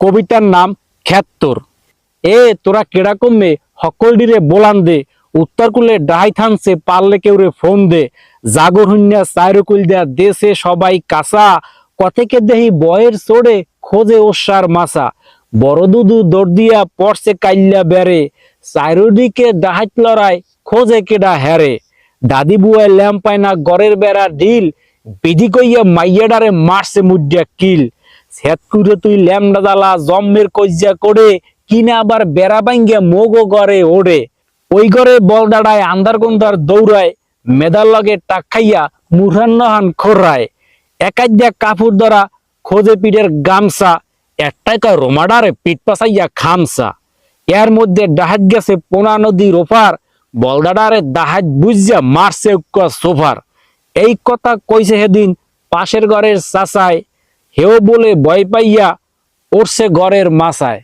কবিতার নাম খেত্তর। এ তোরা কেডা কমে হকলডিরে বোলান দে, উত্তর কুলে ডাহাই থানছে পারলে কেউরে ফোন দে, জাগর হুন্যা সাইরকুল দেয়া দেশে সবাই কাঁচা, কতেকে দেহি বয়ের চড়ে খোঁজে ওসার মাছা, বড় দুদু দৌড় দিয়া পড়ছে কাইল্লা বেড়ে, চারিদিকে ডাহাইত লড়াই খোঁজে কেডা হেরে, দাদি বুয়ায় ল্যাম্প পায় না গড়ের বেড়া ঢিল, বিধি কইয়া মাইয়াডারে মারছে মুডিয়া কিল, সেতকুরে তুই ল্যামডা জ্বালা জম্মের কজ্জা করে, কিনা আবার বেড়া ভাঙ্গিয়া মোগো গড়ে ওড়ে, ওই ঘরে বল দাঁড়ায় আন্দার গন্দার দৌড়ায়, মেদার লগে টাক খাইয়া মুরহান নহান খোরায়, একাই দিয়া কাপড় ধরা খোঁজে পিঠের গামছা, একটাই কয় রোমাডারে পিঠ পাছাইয়া খামসা, এর মধ্যে ডাহাত গেছে পোনা নদীর ওপার, বলদাডারে ডাহাত বুঝিয়া মারছে উক্কা সোফার। এই কথা কইছে সেদিন পাশের ঘরের চাচায়, হেও বলে ভয় পাইয়া উঠছে ঘরের মাছায়।